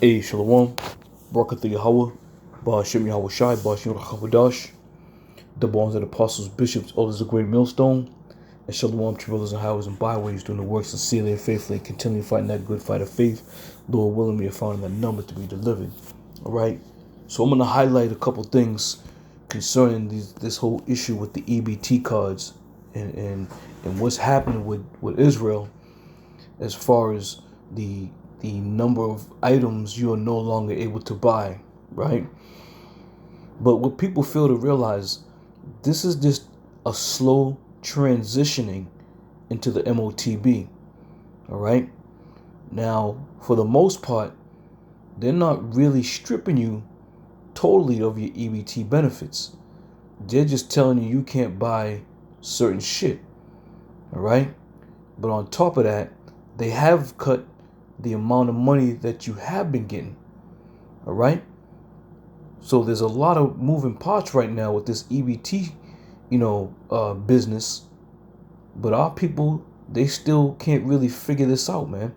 Hey, Shalom, Barakatha Yahweh, Ba'ashem Yahweh Shai, Ba'ashem Rachavadosh, the bonds of the apostles, bishops, elders of the great millstone, and Shalom, true brothers and highways and byways, doing the work sincerely and faithfully, and continually fighting that good fight of faith. Lord willing, we are found in that number to be delivered. All right, so I'm going to highlight a couple things concerning this whole issue with the EBT cards and what's happening with Israel as far as the number of items you are no longer able to buy, right? But what people fail to realize, this is just a slow transitioning into the MOTB, all right? Now, for the most part, they're not really stripping you totally of your EBT benefits. They're just telling you can't buy certain shit, all right? But on top of that, they have cut the amount of money that you have been getting. All right. So there's a lot of moving parts right now with this EBT, business. But our people, they still can't really figure this out, man.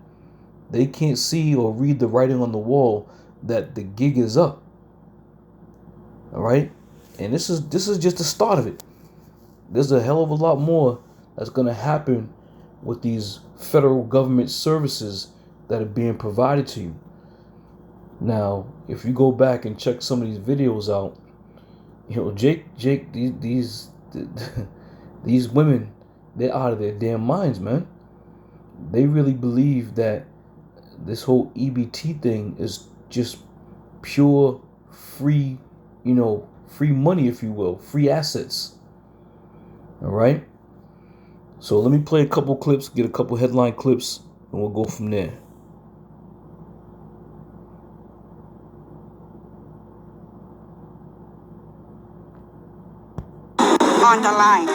They can't see or read the writing on the wall that the gig is up. All right. And this is just the start of it. There's a hell of a lot more that's going to happen with these federal government services that are being provided to you. Now, if you go back and check some of these videos out, Jake, these women, they're out of their damn minds, man. They really believe that this whole EBT thing is just pure free, free money, if you will, free assets. All right. So let me play a couple clips, get a couple headline clips, and we'll go from there. On the line.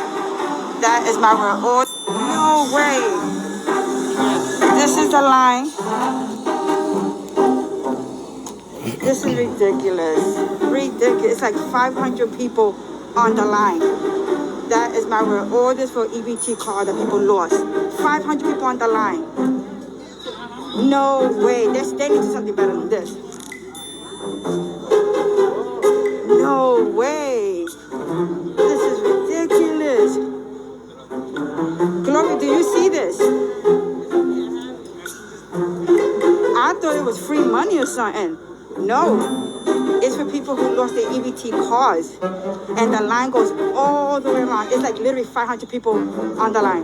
That is my word. No way. This is the line. This is ridiculous. Ridiculous. It's like 500 people on the line. That is my word. Orders for EBT card that people lost. 500 people on the line. No way. They need to do something better than this. No way. This is ridiculous. Glory, do you see this? I thought it was free money or something. No. It's for people who lost their EBT cards. And the line goes all the way around. It's like literally 500 people on the line.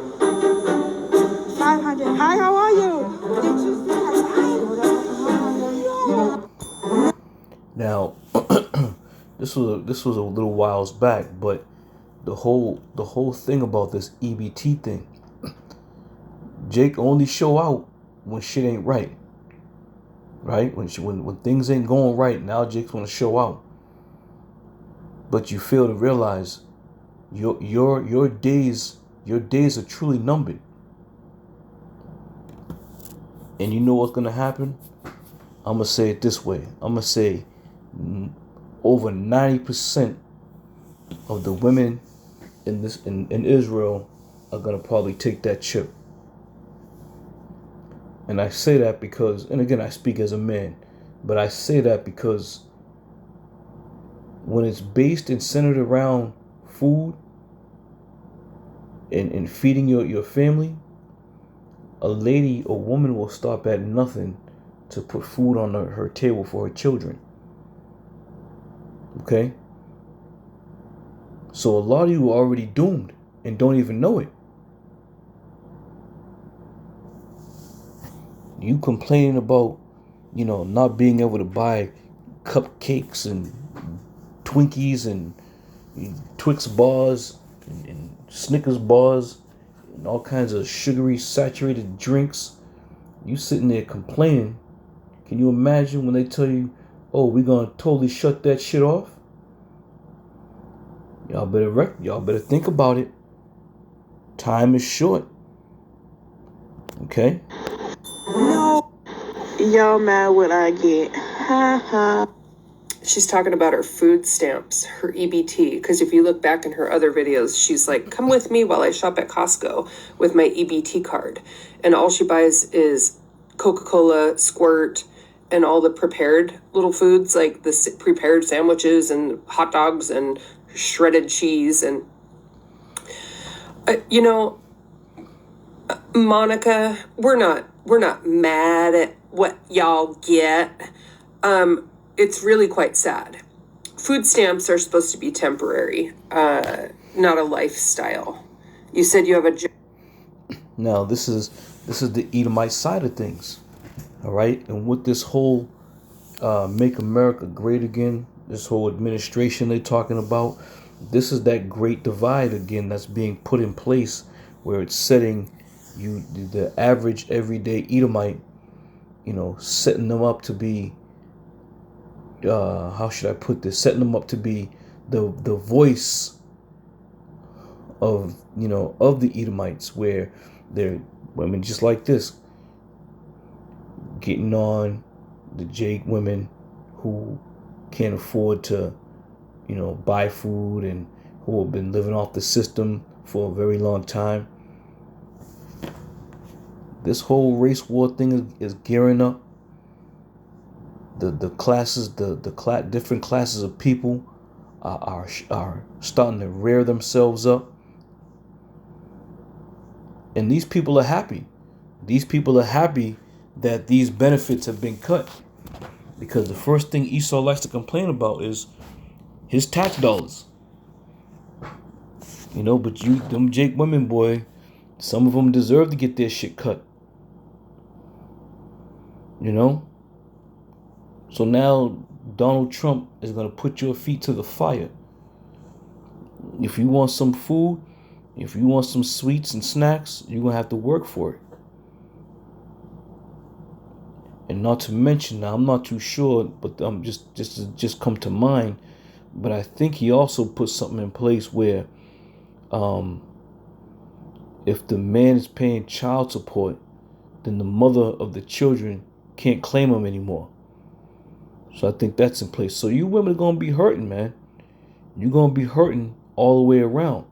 500. Hi, how are you? Did you see that? Now, this was a little whiles back, but the whole thing about this EBT thing, Jake only show out when shit ain't right. Right? When things ain't going right, now Jake's gonna show out. But you fail to realize your days are truly numbered. And you know what's gonna happen? I'm gonna say it this way. I'm gonna say over 90% of the women in Israel are gonna probably take that chip. And I say that because, and again, I speak as a man, but I say that because when it's based and centered around food and feeding your family, a lady or woman will stop at nothing to put food on her table for her children. Okay? So a lot of you are already doomed and don't even know it. You complaining about, not being able to buy cupcakes and Twinkies and Twix bars and Snickers bars and all kinds of sugary saturated drinks. You sitting there complaining. Can you imagine when they tell you, oh, we're going to totally shut that shit off? Y'all better think about it. Time is short. Okay? No. Y'all mad what I get. Ha ha. She's talking about her food stamps, her EBT, because if you look back in her other videos, she's like, come with me while I shop at Costco with my EBT card. And all she buys is Coca-Cola, Squirt, and all the prepared little foods, like the prepared sandwiches and hot dogs and shredded cheese. And, you know, Monica, we're not mad at what y'all get. It's really quite sad. Food stamps are supposed to be temporary, not a lifestyle. You said you have a job. Now, this is the Edomite side of things, all right? And with this whole Make America Great Again, this whole administration they're talking about, this is that great divide again that's being put in place, where it's setting the average everyday Edomite, setting them up to be, how should I put this? Setting them up to be the voice of of the Edomites, where they're women just like this, getting on the Jake women who can't afford to, buy food, and who have been living off the system for a very long time. This whole race war thing is gearing up. The classes, different classes of people are starting to rear themselves up. And these people are happy. These people are happy that these benefits have been cut. Because the first thing Esau likes to complain about is his tax dollars. But them Jake women, boy, some of them deserve to get their shit cut. So now Donald Trump is going to put your feet to the fire. If you want some food, if you want some sweets and snacks, you're going to have to work for it. And not to mention, now I'm not too sure, but just come to mind, but I think he also put something in place where if the man is paying child support, then the mother of the children can't claim them anymore. So I think that's in place. So you women are going to be hurting, man. You're going to be hurting all the way around.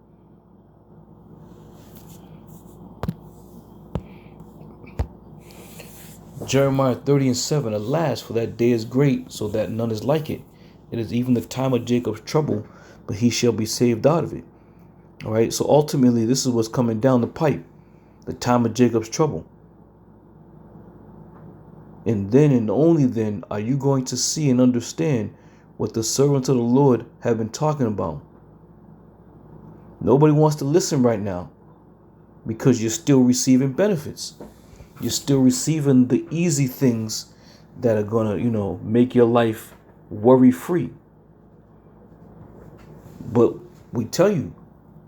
Jeremiah 30:7, alas, for that day is great, so that none is like it. It is even the time of Jacob's trouble, but he shall be saved out of it. All right, so ultimately, this is what's coming down the pipe, the time of Jacob's trouble. And then and only then are you going to see and understand what the servants of the Lord have been talking about. Nobody wants to listen right now because you're still receiving benefits. You're still receiving the easy things that are going to, make your life worry-free. But we tell you,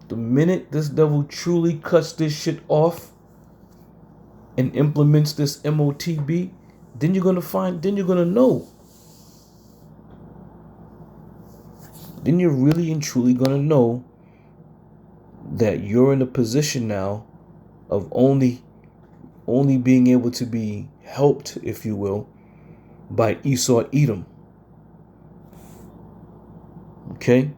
the minute this devil truly cuts this shit off and implements this MOTB, then you're going to know. Then you're really and truly going to know that you're in a position now of only being able to be helped, if you will, by Esau Edom. Okay?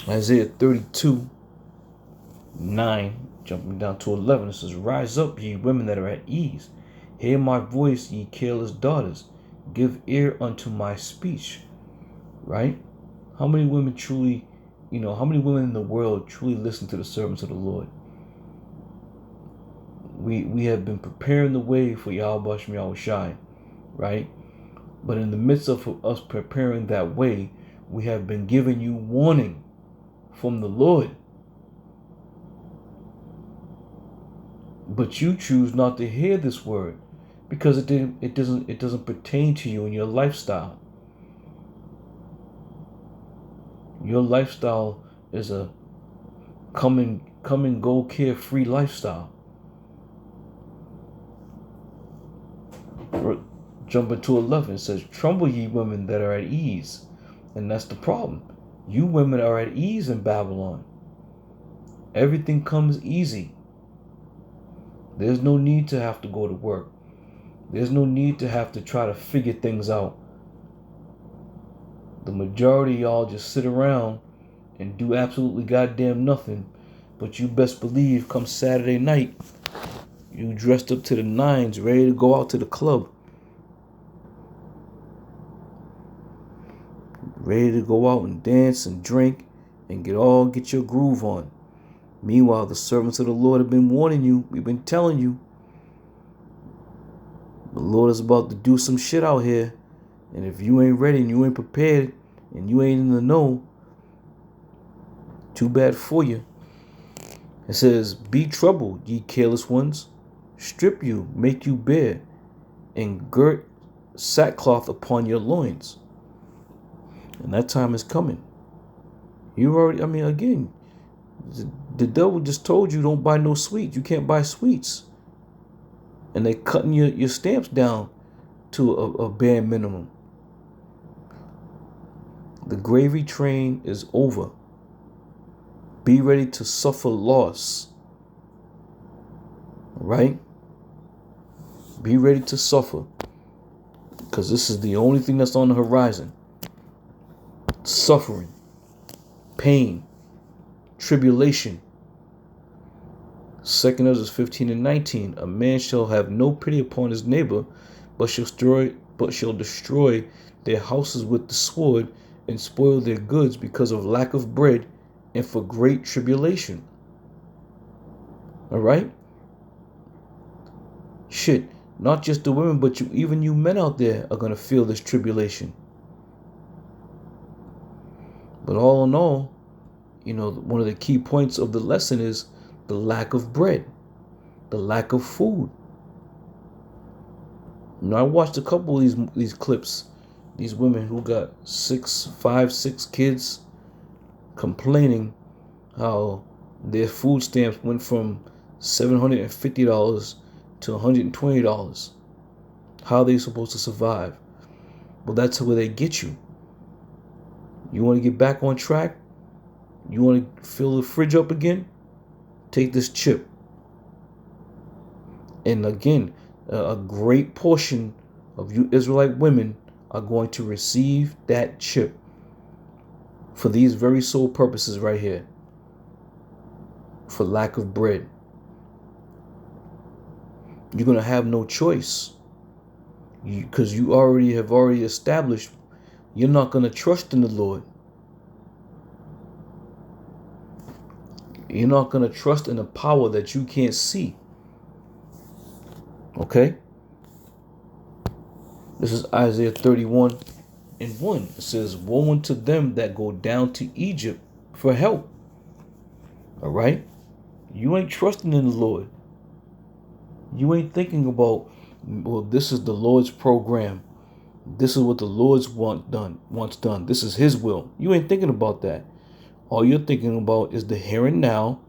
Isaiah 32:9, jumping down to 11, it says, rise up, ye women that are at ease. Hear my voice, ye careless daughters. Give ear unto my speech. Right? How many women truly, how many women in the world truly listen to the servants of the Lord? We have been preparing the way for Yahweh Shem Yahweh Shai, right? But in the midst of us preparing that way, we have been giving you warning from the Lord. But you choose not to hear this word because it doesn't pertain to you in your lifestyle. Your lifestyle is a come and go carefree lifestyle. Jumping to 11, it says, tremble ye women that are at ease. And that's the problem. You women are at ease in Babylon. Everything comes easy. There's no need to have to go to work. There's no need to have to try to figure things out. The majority of y'all just sit around and do absolutely goddamn nothing. But you best believe come Saturday night, You dressed up to the nines, ready to go out to the club. Ready to go out and dance and drink and get your groove on. Meanwhile, the servants of the Lord have been warning you. We've been telling you. The Lord is about to do some shit out here. And if you ain't ready and you ain't prepared and you ain't in the know, too bad for you. It says, be troubled, ye careless ones. Strip you, make you bare, and girt sackcloth upon your loins. And that time is coming. You already, again, the devil just told you don't buy no sweets. You can't buy sweets. And they cutting your stamps down to a bare minimum. The gravy train is over. Be ready to suffer loss. Right? Be ready to suffer. Because this is the only thing that's on the horizon. Suffering. Pain. Tribulation. 2 Ezra 15:19. A man shall have no pity upon his neighbor, but shall destroy their houses with the sword, and spoil their goods because of lack of bread and for great tribulation. All right? Shit, not just the women, but even you men out there are going to feel this tribulation. But all in all, one of the key points of the lesson is the lack of bread, the lack of food. I watched a couple of these clips, these women who got 5, 6 kids complaining how their food stamps went from $750 to $120. How are they supposed to survive? Well, that's where they get you. You want to get back on track? You want to fill the fridge up again? Take this chip. And again, a great portion of you Israelite women are going to receive that chip for these very sole purposes right here. For lack of bread. You're going to have no choice. Because you have already established you're not going to trust in the Lord. You're not going to trust in a power that you can't see. Okay? This is Isaiah 31:1. It says, woe unto them that go down to Egypt for help. All right? You ain't trusting in the Lord. You ain't thinking about, well, this is the Lord's program. This is what the Lord's wants done. This is his will. You ain't thinking about that. All you're thinking about is the here and now,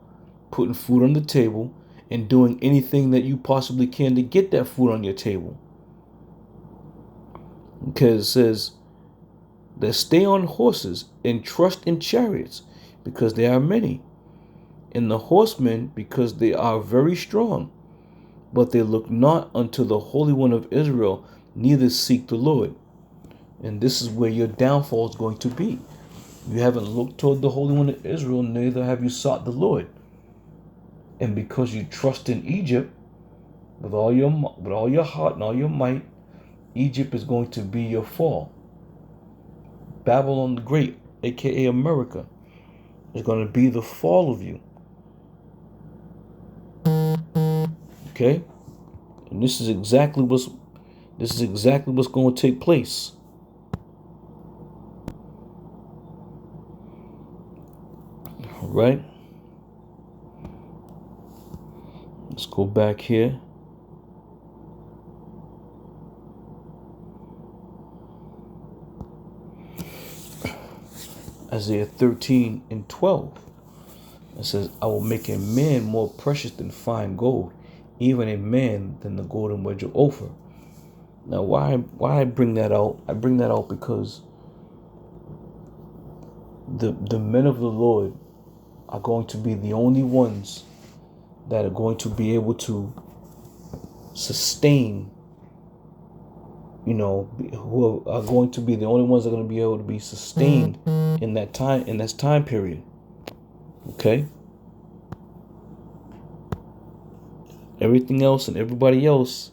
putting food on the table, and doing anything that you possibly can to get that food on your table. Because it says that stay on horses and trust in chariots, because they are many, and the horsemen, because they are very strong. But they look not unto the Holy One of Israel, neither seek the Lord. And this is where your downfall is going to be. You haven't looked toward the Holy One of Israel, neither have you sought the Lord. And because you trust in Egypt with all your heart and all your might, Egypt is going to be your fall. Babylon the Great, aka America, is going to be the fall of you. Okay? And this is exactly what's going to take place. All right? Let's go back here. Isaiah 13:12. It says, I will make a man more precious than fine gold, even a man than the golden wedge of Ophir. Now, why I bring that out? I bring that out because the men of the Lord are going to be the only ones that are going to be able to sustain, who are going to be the only ones that are going to be able to be sustained in this time period. Okay? everything else and everybody else,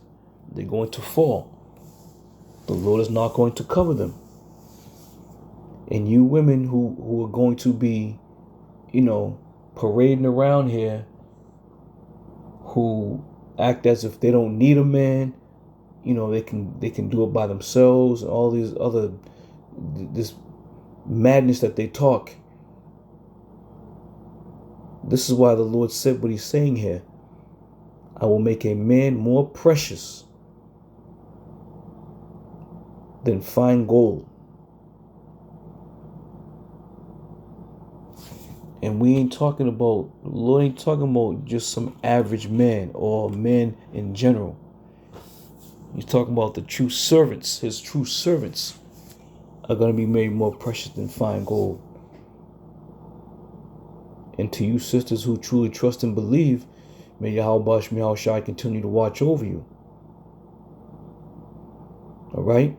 they're going to fall. The Lord is not going to cover them. And you women who are going to be, parading around here, who act as if they don't need a man, they can do it by themselves, and all these other, this madness that they talk. This is why the Lord said what he's saying here. I will make a man more precious than fine gold. And we ain't talking about, the Lord ain't talking about just some average man or men in general. He's talking about the true servants. His true servants are going to be made more precious than fine gold. And to you sisters who truly trust and believe, may Yahweh Shai continue to watch over you. All right?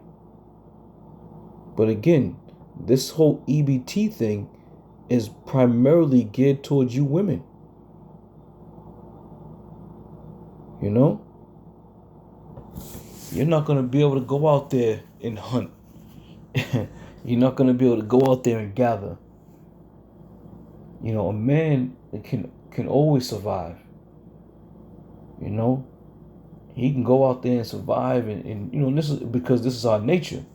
But again, this whole EBT thing is primarily geared towards you women. You're not going to be able to go out there and hunt. You're not going to be able to go out there and gather. A man can always survive. He can go out there and survive, and this is because this is our nature.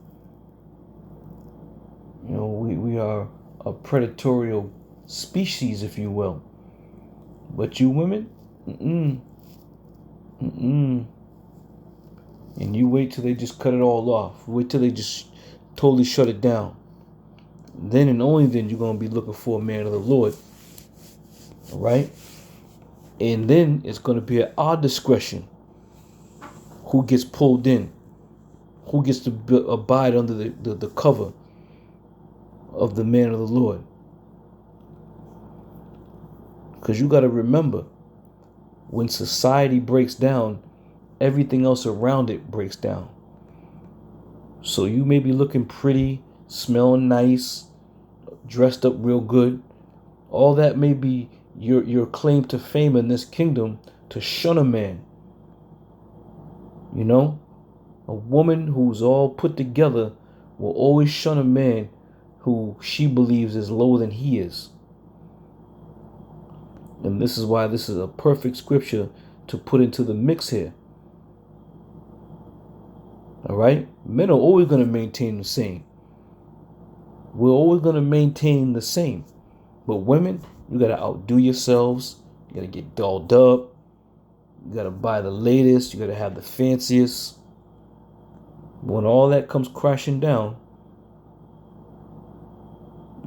We are a predatory species, if you will. But you women, and you wait till they just cut it all off. Wait till they just totally shut it down. Then and only then you're going to be looking for a man of the Lord. All right? And then it's going to be at our discretion who gets pulled in, who gets to abide under the cover of the man of the Lord. Because you got to remember, when society breaks down, everything else around it breaks down. So you may be looking pretty, smelling nice, dressed up real good. All that may be your claim to fame in this kingdom, to shun a man. A woman who's all put together will always shun a man who she believes is lower than he is. And this is why this is a perfect scripture to put into the mix here. All right? Men are always going to maintain the same. We're always going to maintain the same. But women, you got to outdo yourselves. You got to get dolled up. You got to buy the latest. You got to have the fanciest. When all that comes crashing down,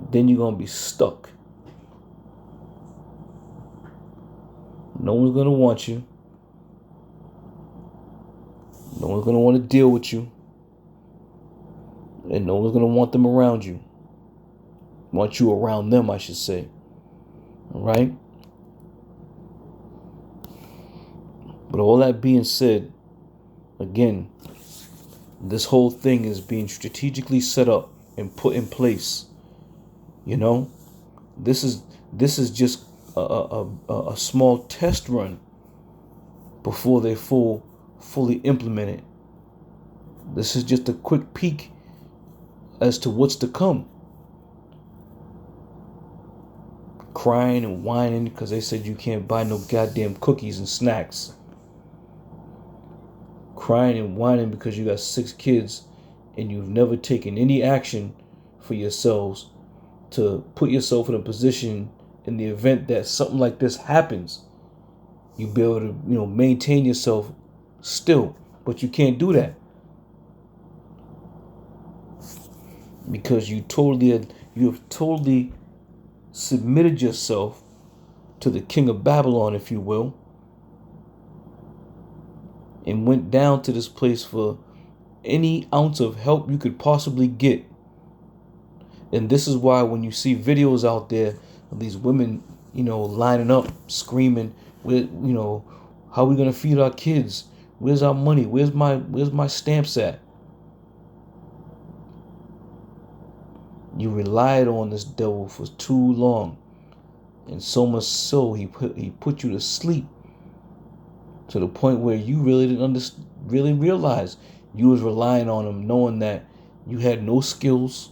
then you're going to be stuck. No one's going to want you. No one's going to want to deal with you. And no one's going to want them around you. Want you around them, I should say. All right? But all that being said, again, this whole thing is being strategically set up and put in place. This is just a small test run before they fully implement it. This is just a quick peek as to what's to come. Crying and whining because they said you can't buy no goddamn cookies and snacks. Crying and whining because you got 6 kids and you've never taken any action for yourselves to put yourself in a position in the event that something like this happens. You be able to, maintain yourself still, but you can't do that because you have totally submitted yourself to the king of Babylon, if you will, and went down to this place for any ounce of help you could possibly get. And this is why when you see videos out there of these women, lining up, screaming, how are we gonna feed our kids? Where's our money? Where's my stamps at? You relied on this devil for too long, and so much so he put you to sleep to the point where you really didn't really realize you was relying on them, knowing that you had no skills.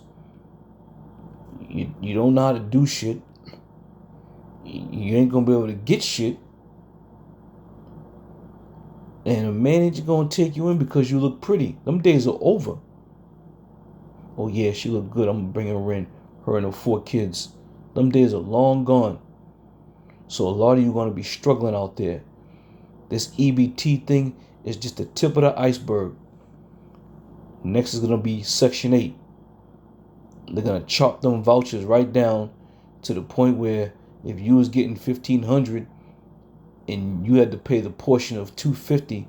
You don't know how to do shit. You ain't gonna be able to get shit. And a man ain't just gonna take you in because you look pretty. Them days are over. Oh yeah, she look good, I'm gonna bring her in. Her and her 4 kids. Them days are long gone. So a lot of you are gonna be struggling out there. This EBT thing is just the tip of the iceberg. Next is gonna be Section 8. They're gonna chop them vouchers right down to the point where if you was getting $1,500 and you had to pay the portion of $250,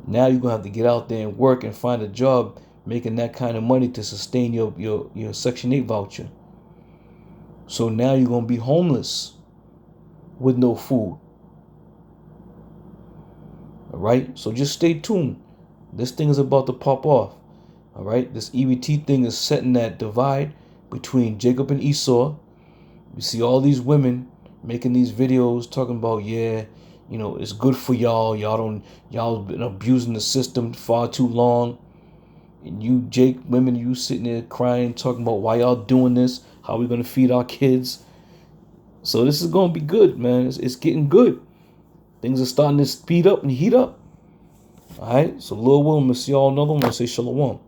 now you're gonna have to get out there and work and find a job making that kind of money to sustain your Section 8 voucher. So now you're gonna be homeless with no food. All right, so just stay tuned. This thing is about to pop off. All right, this EBT thing is setting that divide between Jacob and Esau. You see all these women making these videos talking about, yeah, you know, it's good for y'all. Y'all been abusing the system far too long. And you, Jake, women, you sitting there crying, talking about why y'all doing this, how we gonna feed our kids. So this is gonna be good, man. It's getting good. Things are starting to speed up and heat up. All right, so Lil Will, see y'all another one. I say shalom.